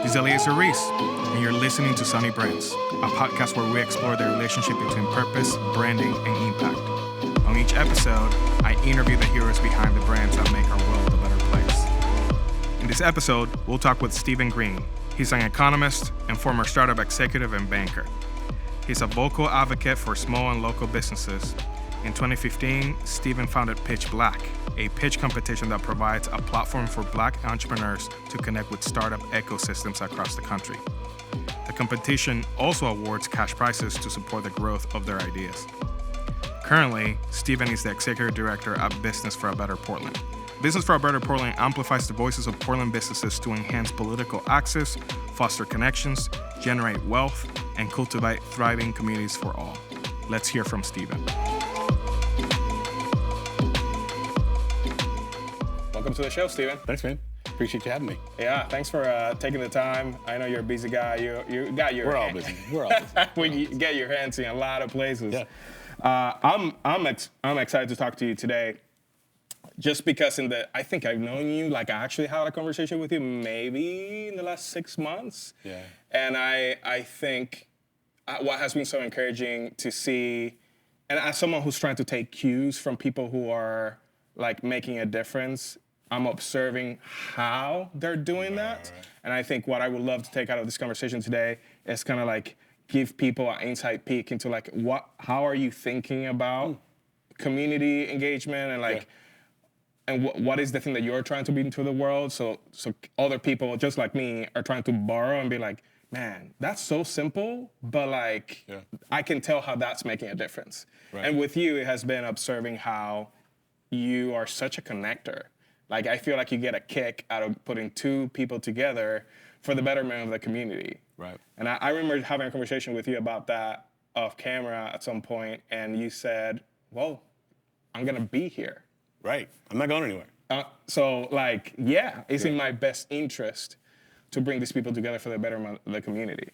This is Eliezer Reese, and you're listening to Sunny Brands, a podcast where we explore the relationship between purpose, branding, and impact. On each episode, I interview the heroes behind the brands that make our world a better place. In this episode, we'll talk with Stephen Green. He's an economist and former startup executive and banker. He's a vocal advocate for small and local businesses. In 2015, Stephen founded Pitch Black, a pitch competition that provides a platform for Black entrepreneurs to connect with startup ecosystems across the country. The competition also awards cash prizes to support the growth of their ideas. Currently, Stephen is the executive director at Business for a Better Portland. Business for a Better Portland amplifies the voices of Portland businesses to enhance political access, foster connections, generate wealth, and cultivate thriving communities for all. Let's hear from Stephen. Welcome to the show, Stephen. Thanks, man. Appreciate you having me. Yeah, thanks for taking the time. I know you're a busy guy. You got your. We're all busy. We're all busy. When you get your hands in a lot of places. Yeah. I'm excited to talk to you today, just because I think I've known you. Like, I actually had a conversation with you maybe in the last 6 months. Yeah. And I think what has been so encouraging to see, and as someone who's trying to take cues from people who are like making a difference, I'm observing how they're doing that. Right. And I think what I would love to take out of this conversation today is kind of like give people an inside peek into like how are you thinking about community engagement and like, and what is the thing that you're trying to bring into the world? So other people just like me are trying to borrow and be like, man, that's so simple, but like I can tell how that's making a difference. Right. And with you, it has been observing how you are such a connector. Like, I feel like you get a kick out of putting two people together for the betterment of the community. Right. And I remember having a conversation with you about that off camera at some point, and you said, well, I'm gonna be here. Right, I'm not going anywhere. So like, it's in my best interest to bring these people together for the betterment of the community.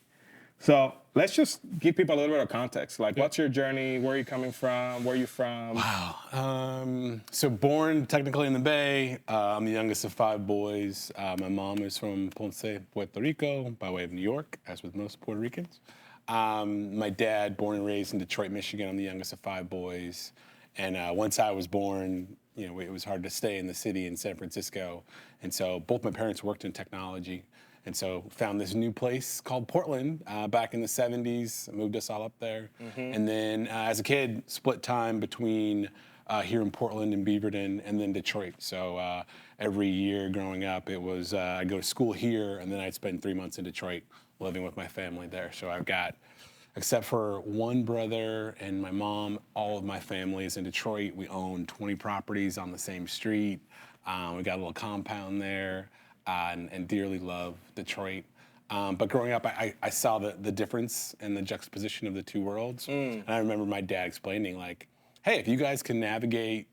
So let's just give people a little bit of context. Like, what's your journey? Where are you coming from? Where are you from? Wow. So born technically in the Bay. I'm the youngest of 5 boys. My mom is from Ponce, Puerto Rico, by way of New York, as with most Puerto Ricans. My dad, born and raised in Detroit, Michigan. I'm the youngest of 5 boys. And once I was born, it was hard to stay in the city in San Francisco. And so both my parents worked in technology. And so found this new place called Portland back in the 70s, moved us all up there. Mm-hmm. And then as a kid, split time between here in Portland and Beaverton and then Detroit. So every year growing up, it was I'd go to school here and then I'd spend 3 months in Detroit living with my family there. So I've got, except for one brother and my mom, all of my family is in Detroit. We own 20 properties on the same street. We got a little compound there. And dearly love Detroit. But growing up, I saw the difference and the juxtaposition of the two worlds. And I remember my dad explaining, like, hey, if you guys can navigate,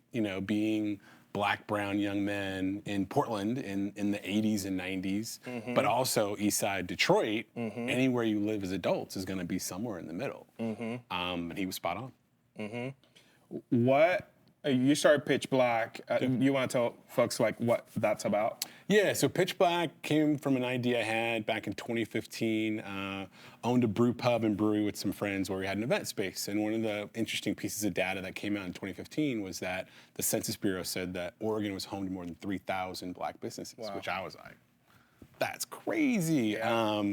being Black, brown young men in Portland in the 80s and 90s, but also East Side Detroit, anywhere you live as adults is going to be somewhere in the middle. And he was spot on. What? You started Pitch Black. You want to tell folks like what that's about? Yeah, so Pitch Black came from an idea I had back in 2015. Owned a brew pub and brewery with some friends where we had an event space. And one of the interesting pieces of data that came out in 2015 was that the Census Bureau said that Oregon was home to more than 3,000 Black businesses, which I was like, that's crazy. Yeah.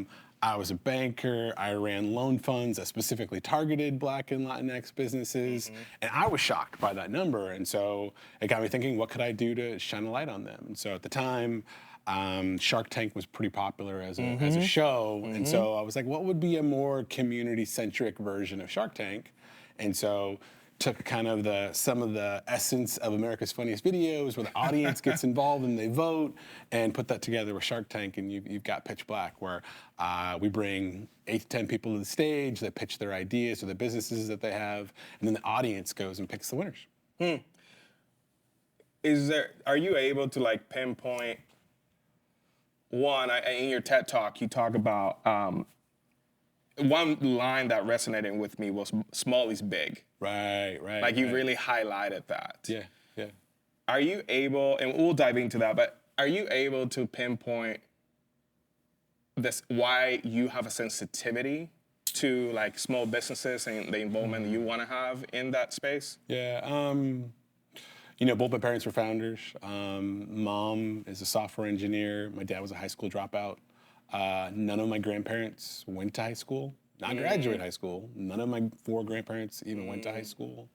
I was a banker. I ran loan funds that specifically targeted Black and Latinx businesses. And I was shocked by that number. And so it got me thinking, what could I do to shine a light on them? And so at the time, Shark Tank was pretty popular as a show. And so I was like, what would be a more community-centric version of Shark Tank? And so took kind of some of the essence of America's Funniest Videos where the audience gets involved and they vote and put that together with Shark Tank, and you've got Pitch Black where we bring 8 to 10 people to the stage, they pitch their ideas or the businesses that they have, and then the audience goes and picks the winners. Are you able to like pinpoint one, in your TED Talk you talk about one line that resonated with me was small is big. Right. Like you really highlighted that. Yeah. Are you able, and we'll dive into that, but are you able to pinpoint this why you have a sensitivity to like small businesses and the involvement you want to have in that space? Yeah. You know, both my parents were founders. Mom is a software engineer. My dad was a high school dropout. None of my grandparents went to high school, not graduate high school. None of my 4 grandparents even went to high school.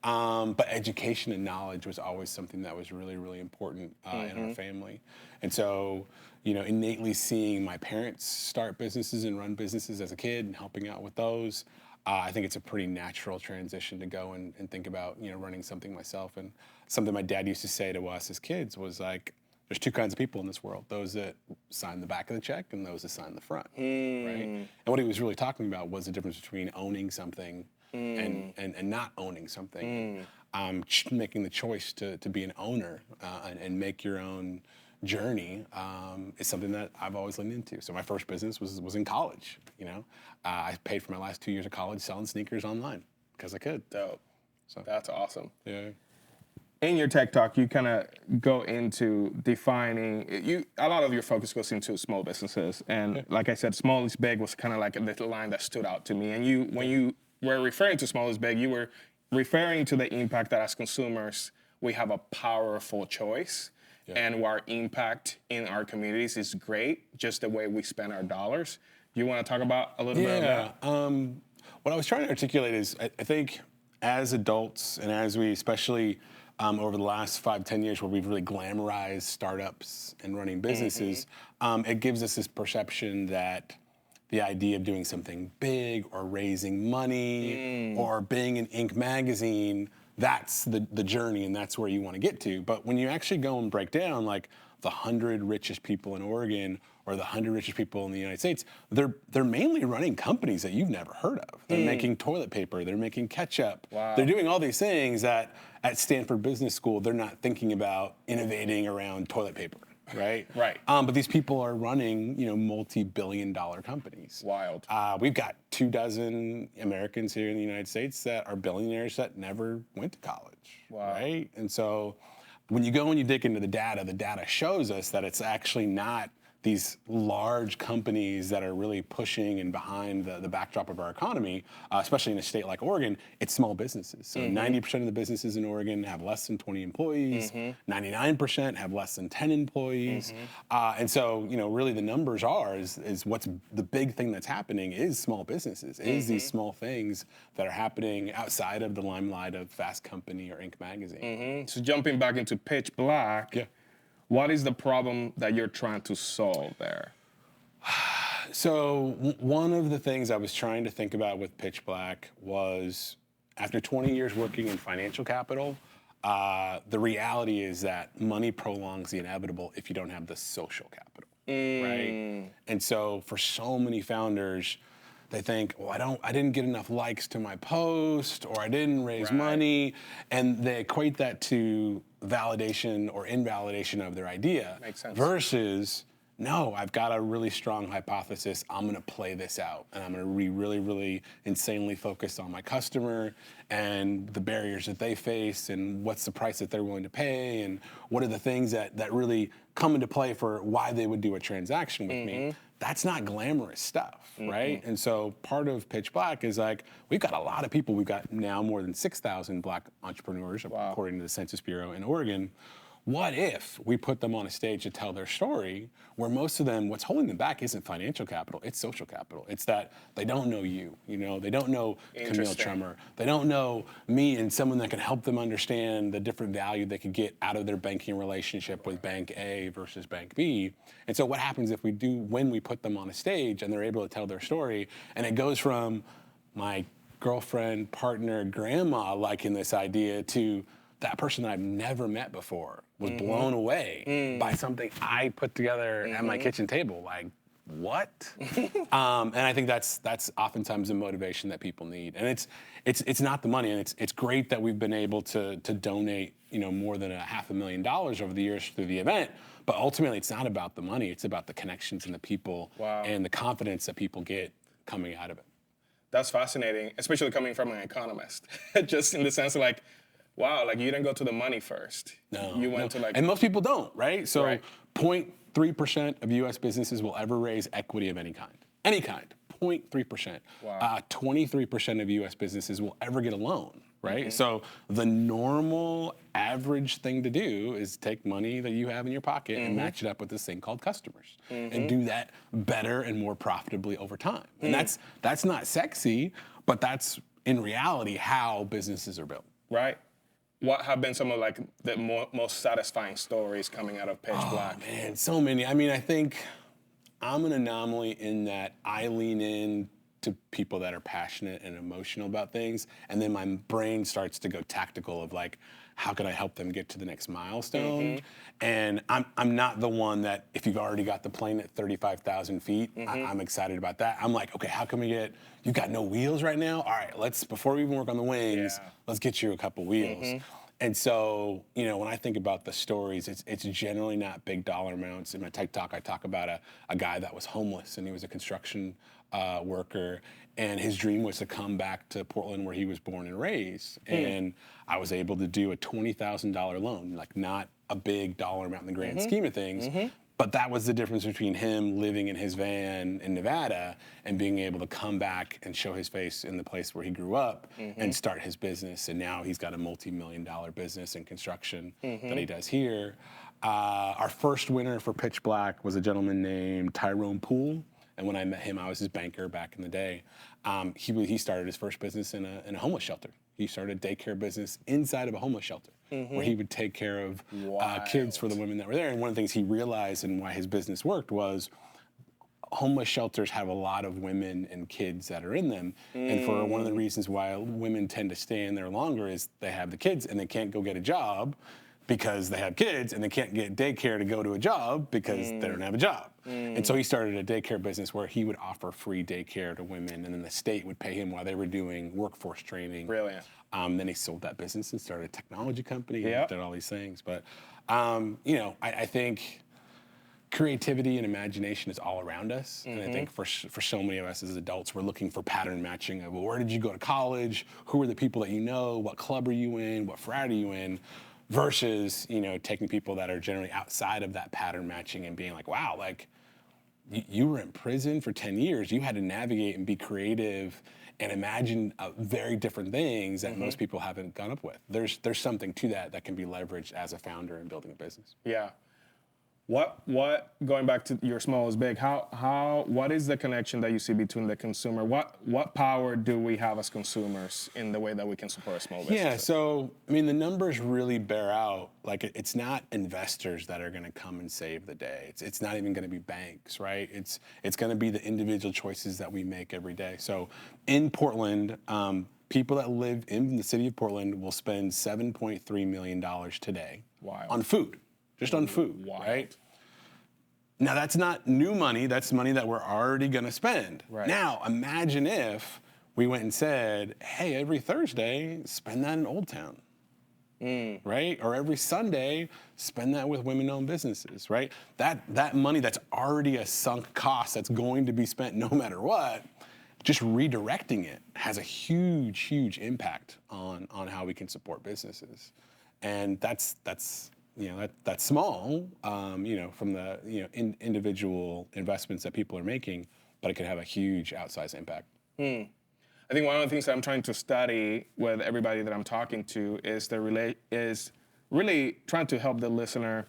But education and knowledge was always something that was really, really important in our family. And so, you know, innately seeing my parents start businesses and run businesses as a kid and helping out with those, I think it's a pretty natural transition to go and think about, you know, running something myself. And something my dad used to say to us as kids was like, there's 2 kinds of people in this world, those that sign the back of the check and those that sign the front, right? And what he was really talking about was the difference between owning something and not owning something. Making the choice to be an owner and make your own journey is something that I've always leaned into. So my first business was in college, you know. I paid for my last 2 years of college selling sneakers online because I could. Dope. So That's awesome. yeah. In your tech talk, you kind of go into defining, a lot of your focus goes into small businesses. And like I said, small is big was kind of like a little line that stood out to me. And when you were referring to small is big, you were referring to the impact that as consumers, we have a powerful choice. Yeah. And our impact in our communities is great, just the way we spend our dollars. You want to talk about a little bit of that? What I was trying to articulate is I think as adults and as we especially over the last 5-10 years where we've really glamorized startups and running businesses, it gives us this perception that the idea of doing something big or raising money or being in Inc. magazine, that's the journey and that's where you want to get to. But when you actually go and break down like the 100 richest people in Oregon or the 100 richest people in the United States, they're mainly running companies that you've never heard of. They're making toilet paper, they're making ketchup. Wow. They're doing all these things that at Stanford Business School, they're not thinking about innovating around toilet paper, right? Right. But these people are running, you know, multi-billion-dollar companies. Wild. We've got 24 Americans here in the United States that are billionaires that never went to college, right? And so when you go and you dig into the data shows us that it's actually not these large companies that are really pushing and behind the backdrop of our economy, especially in a state like Oregon. It's small businesses. So 90% of the businesses in Oregon have less than 20 employees. 99% have less than 10 employees. And so, you know, really the numbers is what's the big thing that's happening is small businesses, is these small things that are happening outside of the limelight of Fast Company or Inc. magazine. So jumping back into Pitch Black. Yeah. What is the problem that you're trying to solve there? So one of the things I was trying to think about with Pitch Black was after 20 years working in financial capital, the reality is that money prolongs the inevitable if you don't have the social capital, right? And so for so many founders, they think, well, I didn't get enough likes to my post, or I didn't raise money, and they equate that to validation or invalidation of their idea. Makes sense. Versus, no, I've got a really strong hypothesis. I'm going to play this out, and I'm going to be really, really insanely focused on my customer and the barriers that they face, and what's the price that they're willing to pay, and what are the things that really come into play for why they would do a transaction with me. That's not glamorous stuff, right? And so part of Pitch Black is like, we've got a lot of people. We've got now more than 6,000 Black entrepreneurs, according to the Census Bureau in Oregon. What if we put them on a stage to tell their story, where most of them, what's holding them back isn't financial capital, it's social capital. It's that they don't know you know, they don't know Camille Tremor. They don't know me and someone that can help them understand the different value they could get out of their banking relationship with Bank A versus Bank B. And so what happens if when we put them on a stage and they're able to tell their story, and it goes from my girlfriend, partner, grandma liking this idea to that person that I've never met before was blown away by something I put together at my kitchen table. Like, what? And I think that's oftentimes the motivation that people need. And it's not the money, and it's great that we've been able to donate, you know, more than $500,000 over the years through the event. But ultimately, it's not about the money. It's about the connections and the people and the confidence that people get coming out of it. That's fascinating, especially coming from an economist. Just in the sense of like, wow, like you didn't go to the money first. No. You went to like... And most people don't, right? So 0.3 0.3% of U.S. businesses will ever raise equity of any kind. Any kind, 0.3%. Wow. 23% of U.S. businesses will ever get a loan, right? So the normal average thing to do is take money that you have in your pocket and match it up with this thing called customers and do that better and more profitably over time. And that's not sexy, but that's in reality how businesses are built. Right. What have been some of like the most satisfying stories coming out of Pitch Black? Oh man, so many. I mean, I think I'm an anomaly in that I lean in to people that are passionate and emotional about things, and then my brain starts to go tactical of like, how can I help them get to the next milestone? And I'm not the one that, if you've already got the plane at 35,000 feet, I'm excited about that. I'm like, okay, how can we get, you've got no wheels right now? All right, before we even work on the wings, let's get you a couple wheels. And so, you know, when I think about the stories, it's generally not big dollar amounts. In my TikTok, I talk about a guy that was homeless, and he was a construction worker, and his dream was to come back to Portland where he was born and raised. And I was able to do a $20,000 loan, like not a big dollar amount in the grand scheme of things. But that was the difference between him living in his van in Nevada and being able to come back and show his face in the place where he grew up and start his business. And now he's got a multi-million-dollar business in construction that he does here. Our first winner for Pitch Black was a gentleman named Tyrone Poole. And when I met him, I was his banker back in the day. He started his first business in a homeless shelter. He started a daycare business inside of a homeless shelter where he would take care of kids for the women that were there. And one of the things he realized and why his business worked was homeless shelters have a lot of women and kids that are in them. And for one of the reasons why women tend to stay in there longer is they have the kids and they can't go get a job because they have kids, and they can't get daycare to go to a job because they don't have a job. And so he started a daycare business where he would offer free daycare to women, and then the state would pay him while they were doing workforce training. Brilliant. Then he sold that business and started a technology company and did all these things. But, you know, I think creativity and imagination is all around us. And I think for so many of us as adults, we're looking for pattern matching of, well, where did you go to college? Who are the people that you know? What club are you in? What frat are you in? Versus, you know, taking people that are generally outside of that pattern matching and being like, wow, like you were in prison for 10 years. You had to navigate and be creative and imagine very different things that most people haven't gone up with. There's something to that can be leveraged as a founder in building a business. Yeah. What going back to your small is big, what is the connection that you see between the consumer? What power do we have as consumers in the way that we can support a small business? Yeah, so I mean the numbers really bear out, like it's not investors that are gonna come and save the day. It's not even gonna be banks, right? It's gonna be the individual choices that we make every day. So in Portland, people that live in the city of Portland will spend $7.3 million today on food. Just on food, right? Now that's not new money, that's money that we're already gonna spend. Right. Now imagine if we went and said, hey, every Thursday, spend that in Old Town, right? Or every Sunday, spend that with women-owned businesses, right? That money that's already a sunk cost that's going to be spent no matter what, just redirecting it has a huge, huge impact on how we can support businesses. And that's that's small, from the individual investments that people are making, but it can have a huge outsized impact. I think one of the things that I'm trying to study with everybody that I'm talking to is really trying to help the listener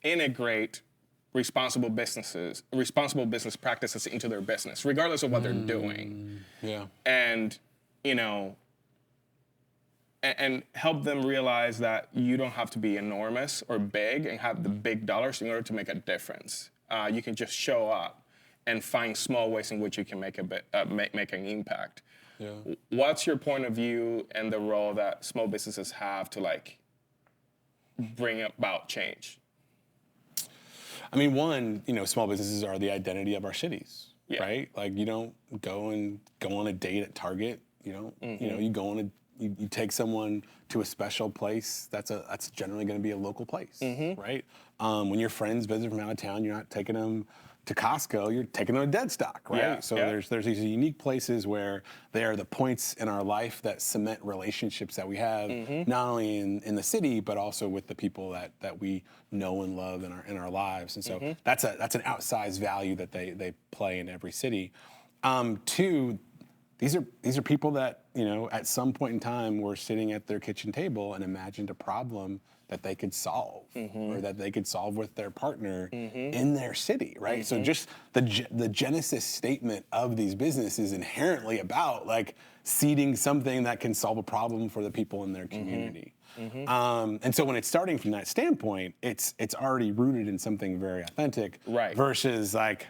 integrate responsible business practices into their business, regardless of what they're doing. Yeah. And and help them realize that you don't have to be enormous or big and have the big dollars in order to make a difference. You can just show up and find small ways in which you can make an impact. Yeah. What's your point of view and the role that small businesses have to bring about change? I mean, one, small businesses are the identity of our cities, right? Like you don't go on a date at Target. You go on you take someone to a special place. That's generally going to be a local place, right? When your friends visit from out of town, you're not taking them to Costco, you're taking them to dead stock, right? Yeah, So yeah. there's these unique places where they are the points in our life that cement relationships that we have, not only in the city, but also with the people that we know and love in our lives. And so that's an outsized value that they play in every city. Two, these are people that, at some point in time were sitting at their kitchen table and imagined a problem that they could solve or that they could solve with their partner in their city, right? So just the genesis statement of these businesses is inherently about like seeding something that can solve a problem for the people in their community. And so when it's starting from that standpoint, it's already rooted in something very authentic versus like,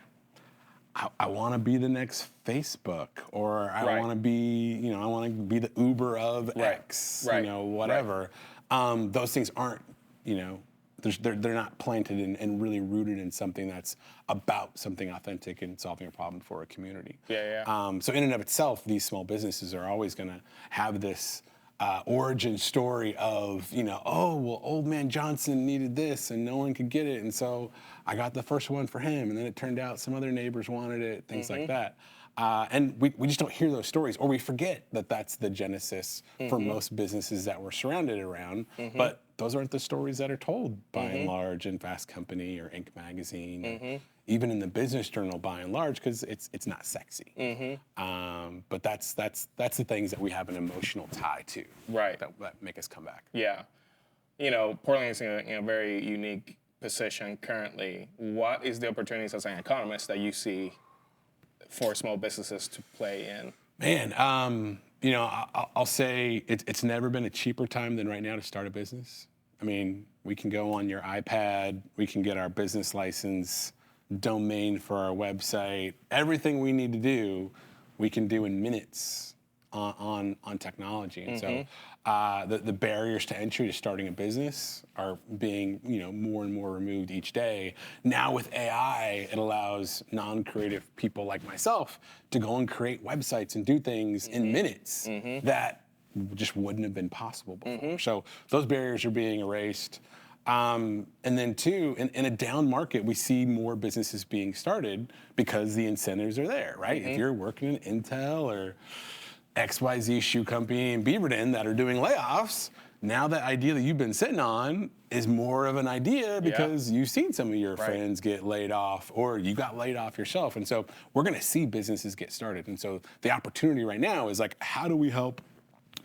I want to be the next Facebook, or I want to be, I want to be the Uber of X, whatever. Those things aren't, they're not planted and really rooted in something that's about something authentic and solving a problem for a community. So in and of itself, these small businesses are always going to have this origin story of, old man Johnson needed this and no one could get it. And so I got the first one for him. And then it turned out some other neighbors wanted it, things like that. And we just don't hear those stories, or we forget that that's the genesis for most businesses that we're surrounded around. But those aren't the stories that are told by and large in Fast Company or Inc. magazine, even in the business journal by and large, because it's not sexy. But that's the things that we have an emotional tie to, that make us come back. Yeah, Portland is in a very unique position currently. What is the opportunities as an economist that you see for small businesses to play in? Man, I'll say it's never been a cheaper time than right now to start a business. I mean, we can go on your iPad, we can get our business license, domain for our website. Everything we need to do, we can do in minutes on technology. And so the barriers to entry to starting a business are being, more and more removed each day. Now with AI, it allows non-creative people like myself to go and create websites and do things in minutes that just wouldn't have been possible before. So those barriers are being erased. And then two, in a down market, we see more businesses being started because the incentives are there, right? If you're working in Intel or XYZ shoe company in Beaverton that are doing layoffs, now that idea that you've been sitting on is more of an idea because you've seen some of your friends get laid off, or you got laid off yourself. And so we're going to see businesses get started. And so the opportunity right now is like, how do we help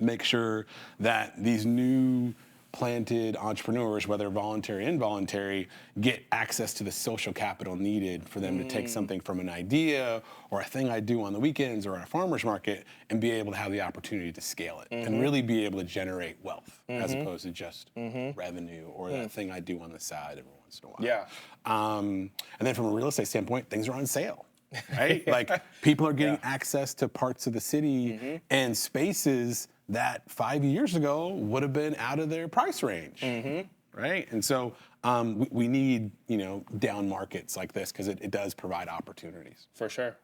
make sure that these new planted entrepreneurs, whether voluntary or involuntary, get access to the social capital needed for them to take something from an idea or a thing I do on the weekends or at a farmer's market and be able to have the opportunity to scale it and really be able to generate wealth as opposed to just revenue or that thing I do on the side every once in a while. And then from a real estate standpoint, things are on sale. Right? Like people are getting access to parts of the city and spaces that 5 years ago would have been out of their price range. Right? And so we need, down markets like this because it does provide opportunities. For sure.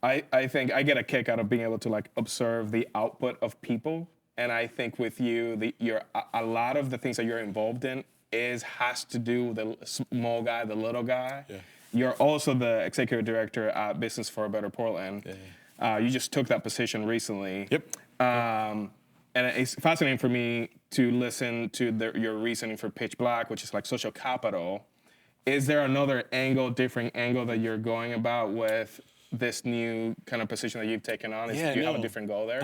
I think I get a kick out of being able to like observe the output of people. And I think with you, a lot of the things that you're involved in has to do with the small guy, the little guy. You're also the executive director at Business for a Better Portland. You just took that position recently. And it's fascinating for me to listen to your reasoning for Pitch Black, which is like social capital. Is there another different angle that you're going about with this new kind of position that you've taken on? Do you have a different goal there?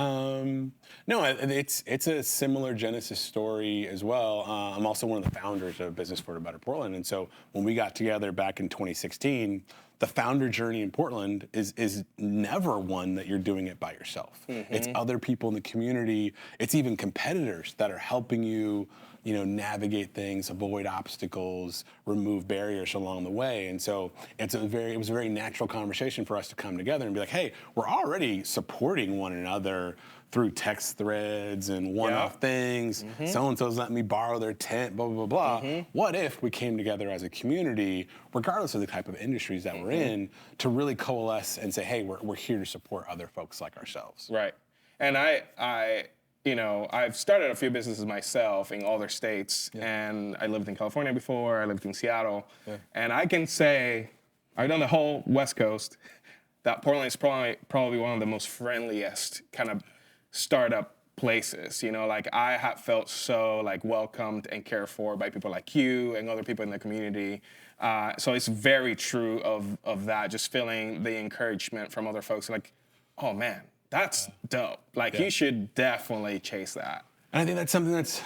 No, it's a similar genesis story as well. I'm also one of the founders of Business for a Better Portland. And so when we got together back in 2016, the founder journey in Portland is never one that you're doing it by yourself. It's other people in the community. It's even competitors that are helping you, navigate things, avoid obstacles, remove barriers along the way. And so it was a very natural conversation for us to come together and be like, hey, we're already supporting one another through text threads and one-off things. So-and-so's letting me borrow their tent, blah, blah, blah, blah. What if we came together as a community, regardless of the type of industries that we're in, to really coalesce and say, hey, we're here to support other folks like ourselves. Right. And I've started a few businesses myself in other states, and I lived in California before, I lived in Seattle, and I can say I've done the whole West Coast. That Portland is probably one of the most friendliest kind of startup places. You know, like I have felt so like welcomed and cared for by people like you and other people in the community. So it's very true of that. Just feeling the encouragement from other folks, like, oh man, that's dope. Like you should definitely chase that. And I think that's something that's,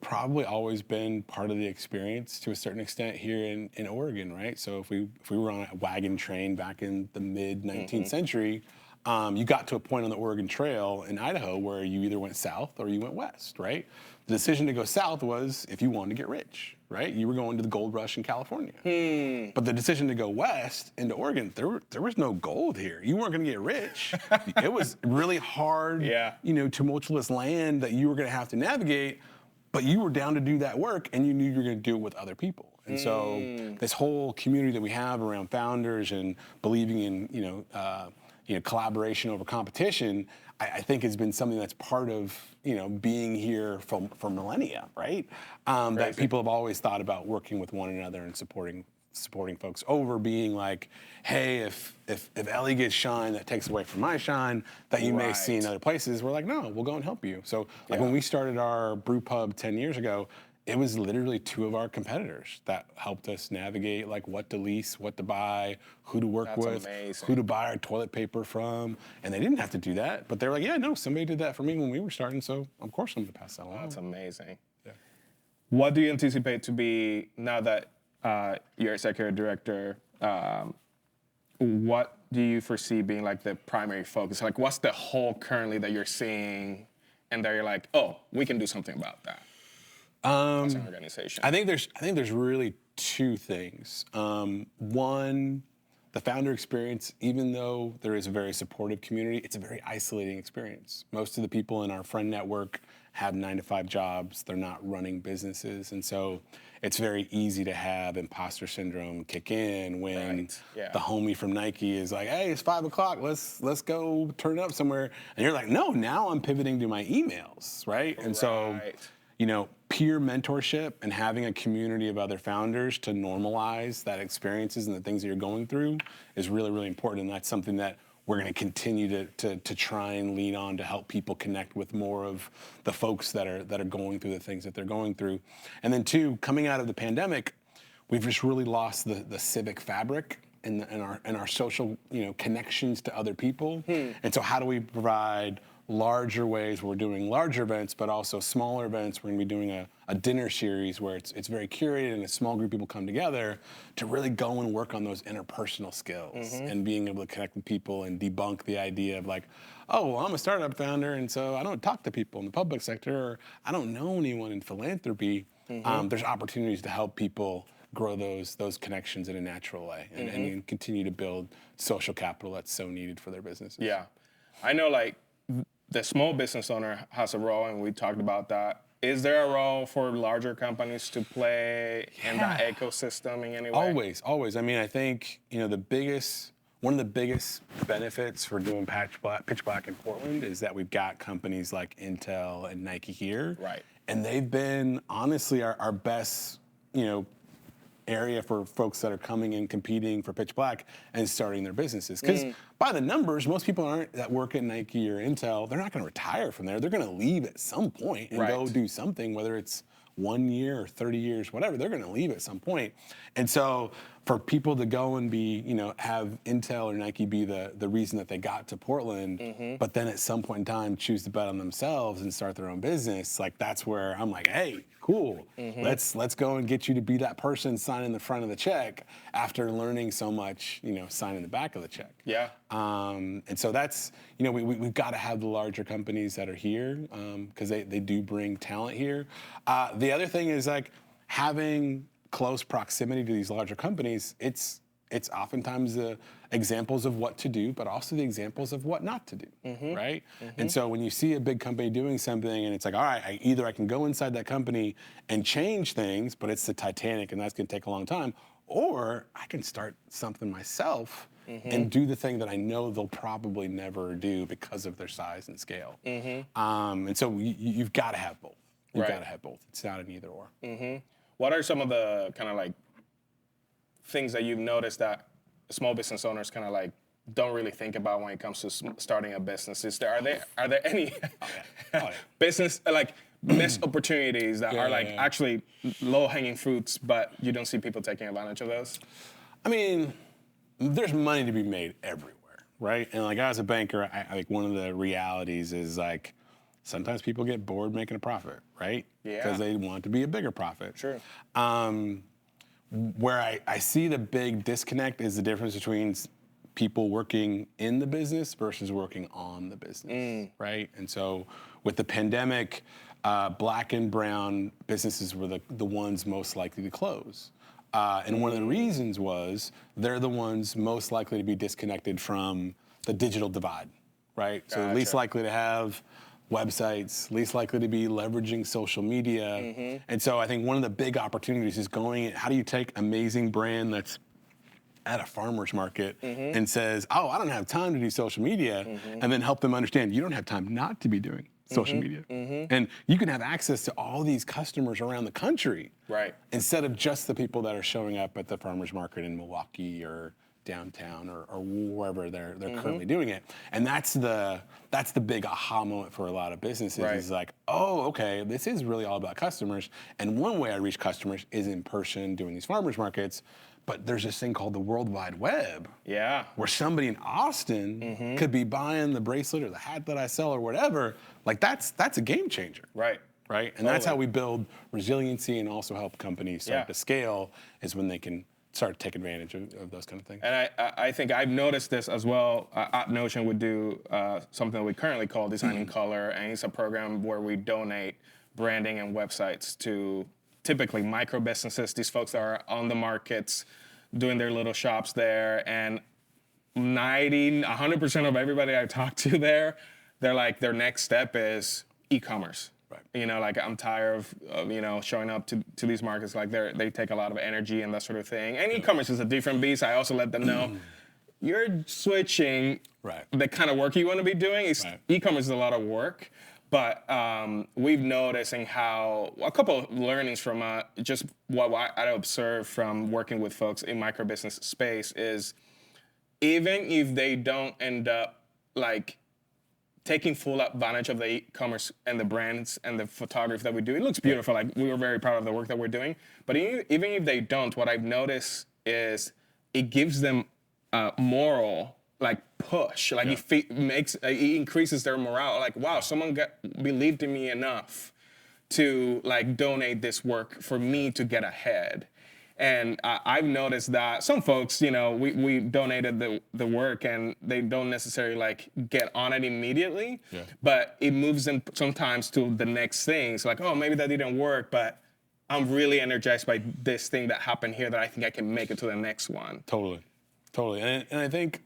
probably always been part of the experience to a certain extent here in Oregon, right? So if we were on a wagon train back in the mid 19th century, you got to a point on the Oregon Trail in Idaho where you either went south or you went west, right? The decision to go south was if you wanted to get rich, right? You were going to the gold rush in California. But the decision to go west into Oregon, there was no gold here. You weren't going to get rich. It was really hard, tumultuous land that you were going to have to navigate, but you were down to do that work and you knew you were going to do it with other people. And so this whole community that we have around founders and believing in, collaboration over competition, I think has been something that's part of, being here for millennia, right? That people have always thought about working with one another and supporting folks over being like, hey, if Ellie gets shine, that takes away from my shine that you may see in other places. We're like, no, we'll go and help you. So like when we started our brew pub 10 years ago, it was literally two of our competitors that helped us navigate like what to lease, what to buy, who to work with, who to buy our toilet paper from. And they didn't have to do that, but they were like, yeah, no, somebody did that for me when we were starting, so of course I'm gonna pass that along. That's amazing. Yeah. What do you anticipate to be, now that you're executive director, what do you foresee being like the primary focus? Like what's the hole currently that you're seeing and that you're like, oh, we can do something about that? As an organization? I think there's really two things. One, the founder experience, even though there is a very supportive community, it's a very isolating experience. Most of the people in our friend network have 9-to-5 jobs. They're not running businesses. And so it's very easy to have imposter syndrome kick in when the homie from Nike is like, hey, it's 5 o'clock, let's go turn it up somewhere. And you're like, no, now I'm pivoting to my emails, right? And so, peer mentorship and having a community of other founders to normalize that experiences and the things that you're going through is really, really important. And that's something that we're going to continue to try and lean on to help people connect with more of the folks that are going through the things that they're going through. And then two, coming out of the pandemic, we've just really lost the civic fabric and our social connections to other people. And so how do we provide larger ways where we're doing larger events, but also smaller events? We're going to be doing a dinner series where it's very curated and a small group of people come together to really go and work on those interpersonal skills and being able to connect with people and debunk the idea of like, oh, well, I'm a startup founder and so I don't talk to people in the public sector, or I don't know anyone in philanthropy. There's opportunities to help people grow those connections in a natural way and continue to build social capital that's so needed for their businesses. Yeah. I know like the small business owner has a role, and we talked about that. Is there a role for larger companies to play in that ecosystem in any way? Always. I mean, I think one of the biggest benefits for doing Pitch Black in Portland is that we've got companies like Intel and Nike here, right? And they've been honestly our best, area for folks that are coming and competing for Pitch Black and starting their businesses. Because by the numbers, most people that work at Nike or Intel, they're not going to retire from there. They're going to leave at some point and go do something, whether it's 1 year or 30 years, whatever. They're going to leave at some point. And so for people to go and be, have Intel or Nike be the reason that they got to Portland, but then at some point in time choose to bet on themselves and start their own business, like that's where I'm like, hey, cool. Let's go and get you to be that person signing the front of the check after learning so much, signing the back of the check. Yeah. And so that's, we've got to have the larger companies that are here because they do bring talent here. The other thing is like having close proximity to these larger companies, it's oftentimes the examples of what to do, but also the examples of what not to do, right? And so when you see a big company doing something and it's like, all right, either I can go inside that company and change things, but it's the Titanic and that's gonna take a long time, or I can start something myself and do the thing that I know they'll probably never do because of their size and scale. And so you've gotta have both. You've gotta have both. It's not an either or. What are some of the kind of like things that you've noticed that small business owners kind of like don't really think about when it comes to starting a business? Are there any business like missed opportunities that are like actually low-hanging fruits, but you don't see people taking advantage of those? I mean, there's money to be made everywhere, right? And like as a banker, I like one of the realities is like sometimes people get bored making a profit, right? Yeah. Because they want to be a bigger profit. Sure. Where I see the big disconnect is the difference between people working in the business versus working on the business, right? And so with the pandemic, Black and brown businesses were the ones most likely to close. And one of the reasons was they're the ones most likely to be disconnected from the digital divide, right? Gotcha. So least likely to have websites, least likely to be leveraging social media. And so I think one of the big opportunities is how do you take amazing brand that's at a farmer's market and says, oh, I don't have time to do social media, and then help them understand you don't have time not to be doing social media. And you can have access to all these customers around the country, right? Instead of just the people that are showing up at the farmer's market in Milwaukee or downtown or wherever they're currently doing it. And that's the big aha moment for a lot of businesses is like, oh, okay, this is really all about customers. And one way I reach customers is in person doing these farmers markets. But there's this thing called the World Wide Web. Yeah. Where somebody in Austin could be buying the bracelet or the hat that I sell or whatever. Like that's a game changer. Right. Right? And that's how we build resiliency and also help companies start to scale is when they can start to take advantage of those kind of things. And I think I've noticed this as well. At Notion, we do something that we currently call Design in Color, and it's a program where we donate branding and websites to typically micro businesses, these folks that are on the markets, doing their little shops there, and 100% of everybody I talk to there, they're like, their next step is e-commerce. Right. You know, like I'm tired of showing up to these markets. Like they take a lot of energy and that sort of thing. And e-commerce is a different beast. I also let them know you're switching the kind of work you want to be doing. E-commerce is a lot of work, but we've noticing how a couple of learnings from just what I observed from working with folks in micro business space is even if they don't end up like taking full advantage of the e-commerce and the brands and the photography that we do. It looks beautiful. Like we were very proud of the work that we're doing. But even if they don't, what I've noticed is it gives them a moral like push. Like it increases their morale. Like, wow, someone believed in me enough to like donate this work for me to get ahead. And I've noticed that some folks, we donated the work and they don't necessarily like get on it immediately, but it moves them sometimes to the next thing. So like, oh, maybe that didn't work, but I'm really energized by this thing that happened here that I think I can make it to the next one. Totally. And I think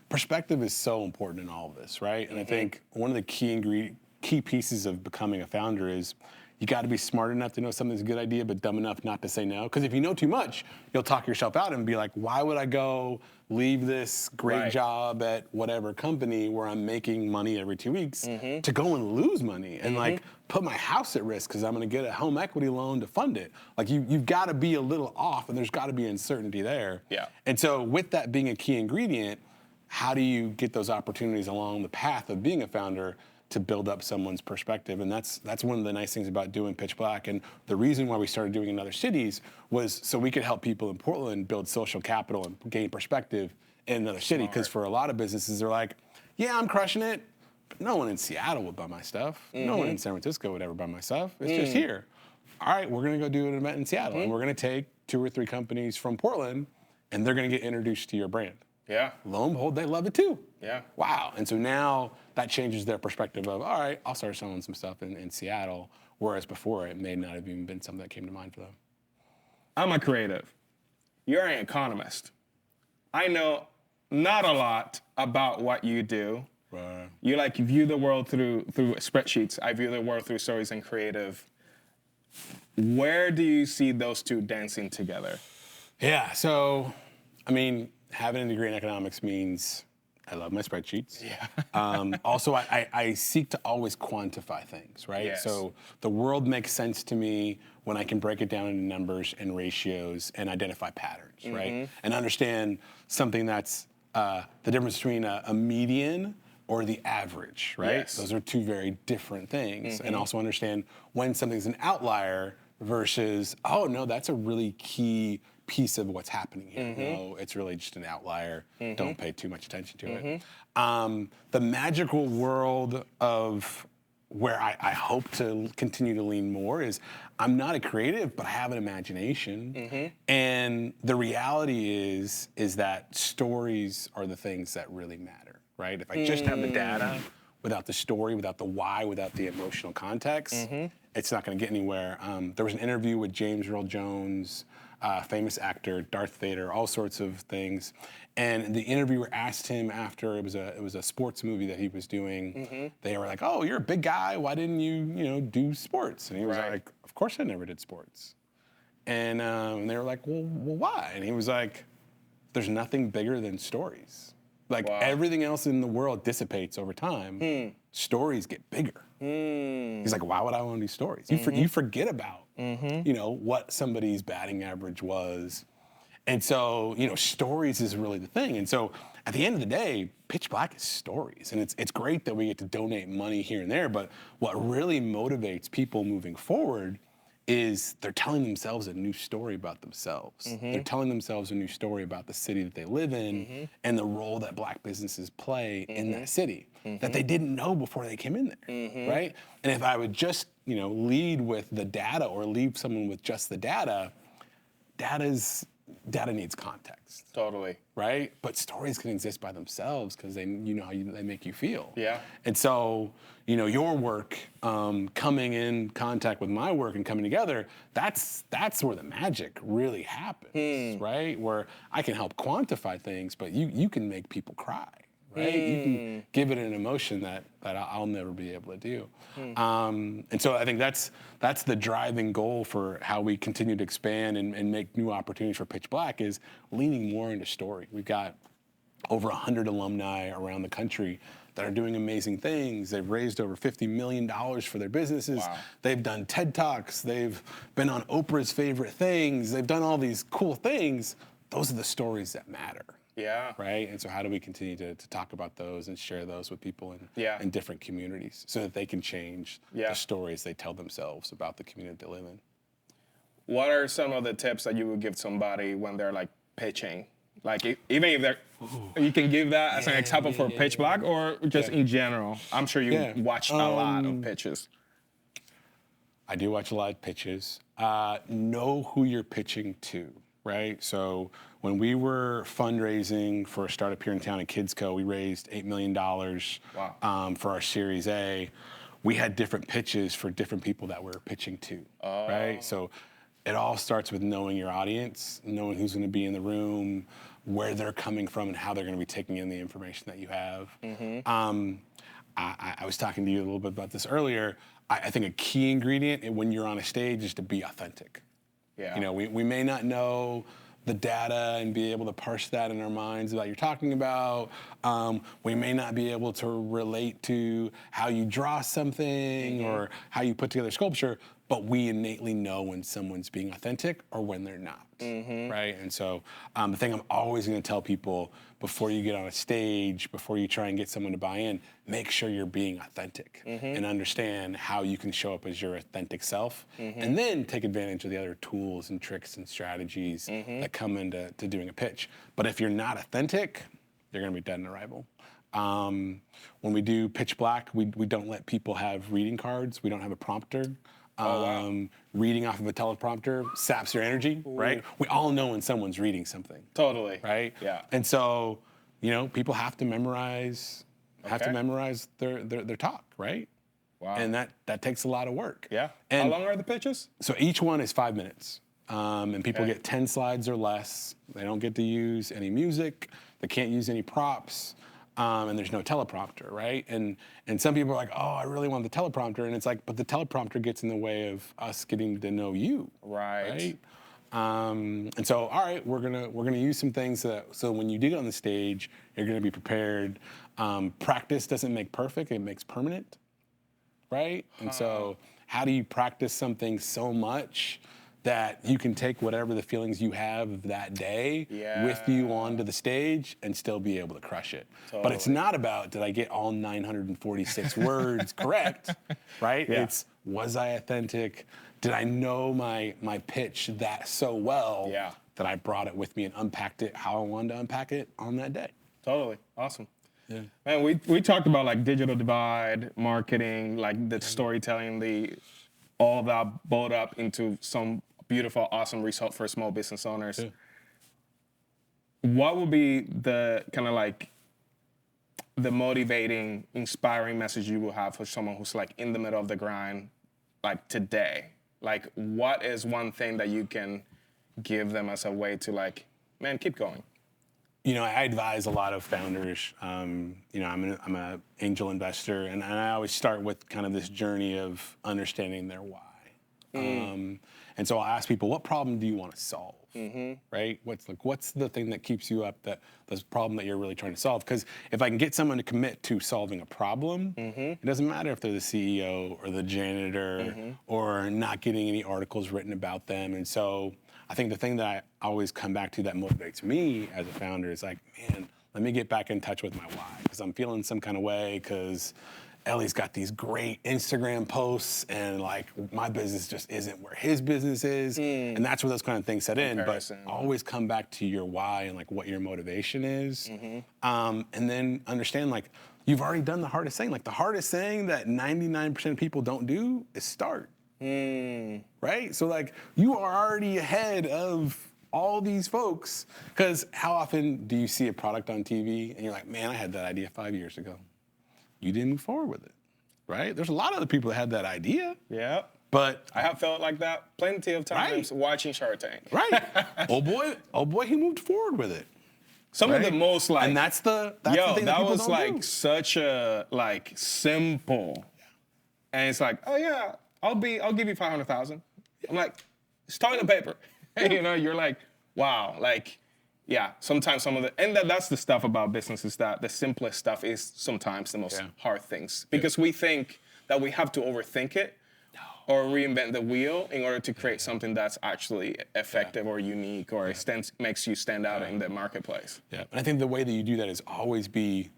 perspective is so important in all of this, right? And I think one of the key pieces of becoming a founder is you got to be smart enough to know something's a good idea, but dumb enough not to say no. Because if you know too much, you'll talk yourself out and be like, why would I go leave this great job at whatever company where I'm making money every 2 weeks to go and lose money and like put my house at risk because I'm going to get a home equity loan to fund it. Like you've got to be a little off and there's got to be uncertainty there. Yeah. And so with that being a key ingredient, how do you get those opportunities along the path of being a founder to build up someone's perspective? And that's one of the nice things about doing Pitch Black. And the reason why we started doing it in other cities was so we could help people in Portland build social capital and gain perspective in another city. Because for a lot of businesses, they're like, yeah, I'm crushing it, but no one in Seattle would buy my stuff. No one in San Francisco would ever buy my stuff. It's just here. All right, we're going to go do an event in Seattle. And we're going to take 2 or 3 companies from Portland, and they're going to get introduced to your brand. Yeah. Lo and behold, they love it too. Yeah. Wow. And so now that changes their perspective of, all right, I'll start selling some stuff in Seattle, whereas before it may not have even been something that came to mind for them. I'm a creative. You're an economist. I know not a lot about what you do. Right. You like view the world through spreadsheets. I view the world through stories and creative. Where do you see those two dancing together? Yeah. So, I mean, having a degree in economics means I love my spreadsheets. Yeah. Also, I seek to always quantify things, right? Yes. So the world makes sense to me when I can break it down into numbers and ratios and identify patterns, right? And understand something that's the difference between a median or the average, right? Yes. Those are two very different things. And also understand when something's an outlier versus, oh no, that's a really key piece of what's happening here. No, it's really just an outlier. Don't pay too much attention to it. The magical world of where I hope to continue to lean more is I'm not a creative, but I have an imagination. And the reality is that stories are the things that really matter, right? If I just have the data without the story, without the why, without the emotional context, it's not going to get anywhere. There was an interview with James Earl Jones, famous actor, Darth Vader, all sorts of things. And the interviewer asked him after it was a sports movie that he was doing. They were like, "Oh, you're a big guy. Why didn't you do sports?" And he was like, "Of course I never did sports." And they were like, "Well, why?" And he was like, "There's nothing bigger than stories. Like everything else in the world dissipates over time. Stories get bigger." He's like, "Why would I want to do stories? You forget about what somebody's batting average was." And so, stories is really the thing. And so at the end of the day, Pitch Black is stories. And it's great that we get to donate money here and there, but what really motivates people moving forward is they're telling themselves a new story about themselves. They're telling themselves a new story about the city that they live in and the role that Black businesses play in that city that they didn't know before they came in there, right? And if I would just, lead with the data or leave someone with just the data needs context. Totally. Right? But stories can exist by themselves because they make you feel. Yeah. And so, your work coming in contact with my work and coming together, that's where the magic really happens, right? Where I can help quantify things, but you can make people cry, right? You can give it an emotion that I'll never be able to do. And so I think that's the driving goal for how we continue to expand and make new opportunities for Pitch Black is leaning more into story. We've got over 100 alumni around the country that are doing amazing things. They've raised over $50 million for their businesses. Wow. They've done TED Talks. They've been on Oprah's favorite things. They've done all these cool things. Those are the stories that matter. Yeah. Right? And so how do we continue to talk about those and share those with people in different communities so that they can change the stories they tell themselves about the community they live in? What are some of the tips that you would give somebody when they're like pitching? Like even if they're, you can give that as an example for Pitch Black or just in general. I'm sure you watch a lot of pitches. I do watch a lot of pitches. Know who you're pitching to, right? So when we were fundraising for a startup here in town at Kids Co., we raised $8 million for our Series A. We had different pitches for different people that we're pitching to, right? So it all starts with knowing your audience, knowing who's going to be in the room, where they're coming from, and how they're going to be taking in the information that you have. I was talking to you a little bit about this earlier. I think a key ingredient when you're on a stage is to be authentic. Yeah. We may not know the data and be able to parse that in our minds about what you're talking about. We may not be able to relate to how you draw something or how you put together sculpture, but we innately know when someone's being authentic or when they're not, right? And so the thing I'm always going to tell people before you get on a stage, before you try and get someone to buy in, make sure you're being authentic and understand how you can show up as your authentic self, and then take advantage of the other tools and tricks and strategies that come into doing a pitch. But if you're not authentic, you're going to be dead on arrival. When we do Pitch Black, we don't let people have reading cards. We don't have a prompter. Reading off of a teleprompter saps your energy, right? We all know when someone's reading something. Totally. Right? Yeah. And so, people have to memorize their talk, right? Wow. And that takes a lot of work. Yeah. And how long are the pitches? So each one is 5 minutes. And people get 10 slides or less. They don't get to use any music. They can't use any props. And there's no teleprompter, right? And some people are like, oh, I really want the teleprompter. And it's like, but the teleprompter gets in the way of us getting to know you. Right. And so, all right, we're gonna use some things so when you do get on the stage, you're gonna be prepared. Practice doesn't make perfect; it makes permanent, right? And so, how do you practice something so much that you can take whatever the feelings you have that day with you onto the stage and still be able to crush it? But it's not about, did I get all 946 words correct, right? It's, was I authentic? Did I know my pitch that so well that I brought it with me and unpacked it how I wanted to unpack it on that day? Totally. Awesome. Yeah. Man, we talked about like digital divide, marketing, like the storytelling, all of that boiled up into some beautiful, awesome result for small business owners. Yeah. What would be the kind of like the motivating, inspiring message you will have for someone who's like in the middle of the grind, like today? Like, what is one thing that you can give them as a way to like, man, keep going? You know, I advise a lot of founders. You know, I'm an angel investor, and I always start with kind of this journey of understanding their why. And so I'll ask people, what problem do you want to solve? Right? What's the thing that keeps you up, this problem that you're really trying to solve? Because if I can get someone to commit to solving a problem, it doesn't matter if they're the CEO or the janitor or not getting any articles written about them. And so I think the thing that I always come back to that motivates me as a founder is like, man, let me get back in touch with my why, because I'm feeling some kind of way because Ellie's got these great Instagram posts and like my business just isn't where his business is. And that's where those kind of things set in. But always come back to your why and like what your motivation is. And then understand like you've already done the hardest thing. Like the hardest thing that 99% of people don't do is start. Right? So like you are already ahead of all these folks, because how often do you see a product on TV and you're like, man, I had that idea 5 years ago. You didn't move forward with it, right? There's a lot of other people that had that idea. Yeah. But I have felt like that plenty of times watching Shark Tank. Right. oh boy, he moved forward with it. Some of the most like, and that's the thing that people was don't like do. Such a like simple, and it's like, oh yeah, I'll give you 500,000. I'm like, it's toilet paper. You know, you're like, wow, like. Yeah, sometimes and that's the stuff about business is that the simplest stuff is sometimes the most hard things, because we think that we have to overthink it or reinvent the wheel in order to create something that's actually effective or unique or makes you stand out in the marketplace. Yeah, and I think the way that you do that is always be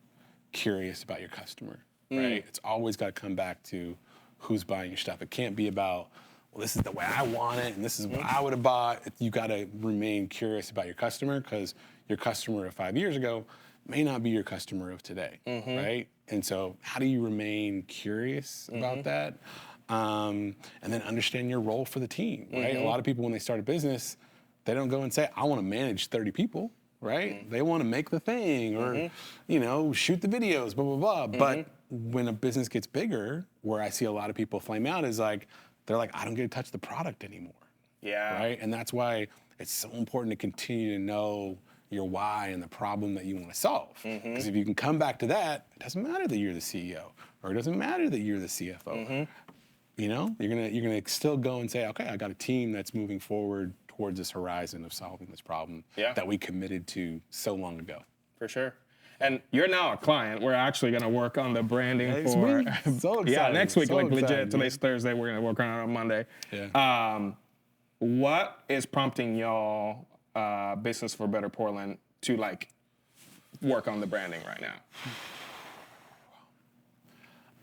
curious about your customer, right? It's always got to come back to who's buying your stuff. It can't be about, well, this is the way I want it, and this is what I would have bought. You got to remain curious about your customer, because your customer of 5 years ago may not be your customer of today, right? And so how do you remain curious about that? And then understand your role for the team, right? A lot of people, when they start a business, they don't go and say, I want to manage 30 people, right? They want to make the thing or, you know, shoot the videos, blah, blah, blah. But when a business gets bigger, where I see a lot of people flame out is like, they're like, I don't get to touch the product anymore. Yeah. Right? And that's why it's so important to continue to know your why and the problem that you want to solve. Because if you can come back to that, it doesn't matter that you're the CEO or it doesn't matter that you're the CFO. You know, you're gonna still go and say, okay, I got a team that's moving forward towards this horizon of solving this problem that we committed to so long ago. For sure. And you're now a client. We're actually going to work on the branding so excited. Yeah, next week, so like excited, legit. Today's Thursday. We're going to work on it on Monday. Yeah. What is prompting y'all, Business for Better Portland, to like work on the branding right now?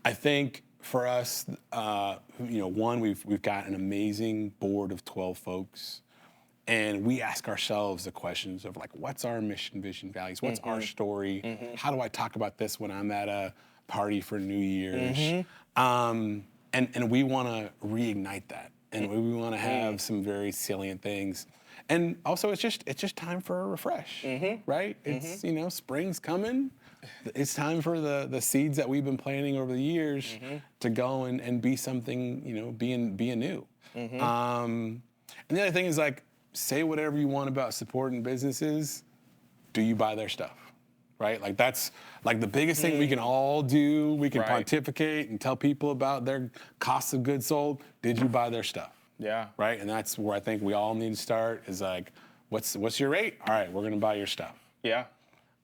I think for us, you know, one, we've got an amazing board of 12 folks. And we ask ourselves the questions of like, what's our mission, vision, values? What's our story? How do I talk about this when I'm at a party for New Year's? And we want to reignite that. And we want to have some very salient things. And also, it's just time for a refresh, right? It's, you know, spring's coming. It's time for the seeds that we've been planting over the years to go and be something, you know, be anew. And the other thing is like, say whatever you want about supporting businesses. Do you buy their stuff? Right? Like that's like the biggest thing we can all do. We can pontificate and tell people about their costs of goods sold. Did you buy their stuff? Yeah. Right? And that's where I think we all need to start is like, what's your rate? All right, we're going to buy your stuff. Yeah.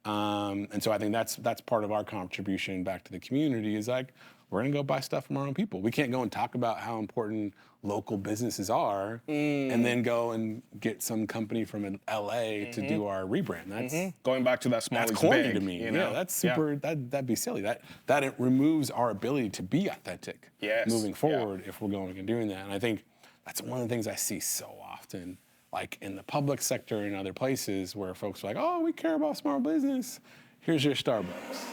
And so I think that's part of our contribution back to the community is like, we're going to go buy stuff from our own people. We can't go and talk about how important local businesses are and then go and get some company from LA to do our rebrand. That's going back to that small is corny big to me. You know? Yeah, that's super, that'd be silly. That it removes our ability to be authentic moving forward if we're going and doing that. And I think that's one of the things I see so often, like in the public sector and other places where folks are like, oh, we care about small business. Here's your Starbucks.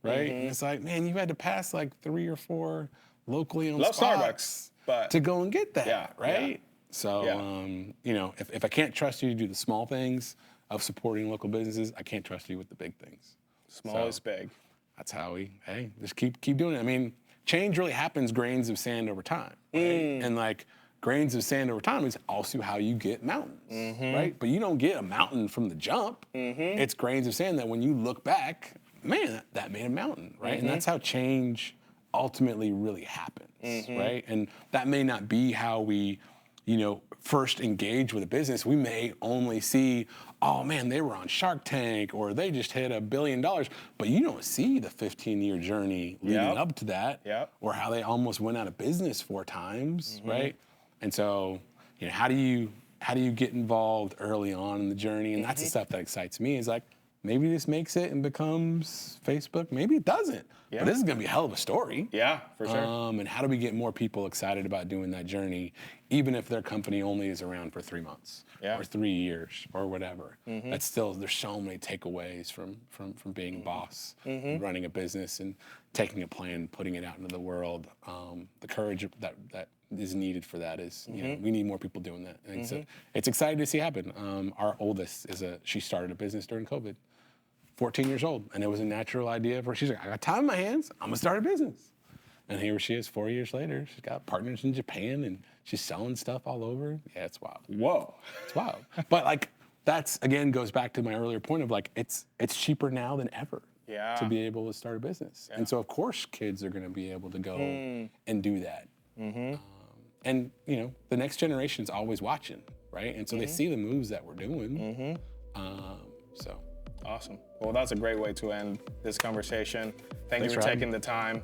Right? And it's like, man, you had to pass like 3 or 4 locally owned spots Starbucks, but to go and get that, right? Yeah. So, you know, if I can't trust you to do the small things of supporting local businesses, I can't trust you with the big things. Small is big. That's how just keep doing it. I mean, change really happens grains of sand over time, right? And like grains of sand over time is also how you get mountains, right? But you don't get a mountain from the jump. It's grains of sand that when you look back, man, that made a mountain, right? And that's how change ultimately really happens, right? And that may not be how we, you know, first engage with a business. We may only see, oh man, they were on Shark Tank or they just hit $1 billion, but you don't see the 15-year journey leading up to that or how they almost went out of business 4 times, right? And so, you know, how do you get involved early on in the journey? And that's the stuff that excites me is like, maybe this makes it and becomes Facebook. Maybe it doesn't. But this is going to be a hell of a story. Yeah, for sure. And how do we get more people excited about doing that journey, even if their company only is around for 3 months or 3 years or whatever? That's still, there's so many takeaways from being a boss, running a business and taking a plan, putting it out into the world. The courage that is needed for that is, you know, we need more people doing that. And so it's exciting to see happen. Our oldest she started a business during COVID. 14 years old, and it was a natural idea for her. She's like, I got time in my hands, I'm gonna start a business. And here she is 4 years later. She's got partners in Japan and she's selling stuff all over. Yeah, it's wild. Whoa. It's wild. But like, that's again goes back to my earlier point of like, it's cheaper now than ever to be able to start a business. And so of course kids are gonna be able to go and do that. And you know, the next generation's always watching, right? And so they see the moves that we're doing. So. Awesome. Well, that's a great way to end this conversation. Thank you for having taking the time.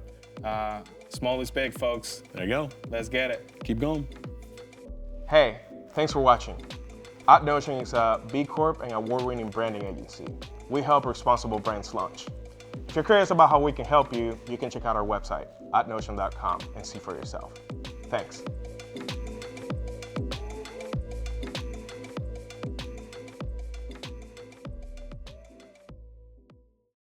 Small is big, folks. There you go. Let's get it. Keep going. Hey, thanks for watching. OutNotion is a B Corp and award-winning branding agency. We help responsible brands launch. If you're curious about how we can help you, you can check out our website, outnotion.com, and see for yourself. Thanks.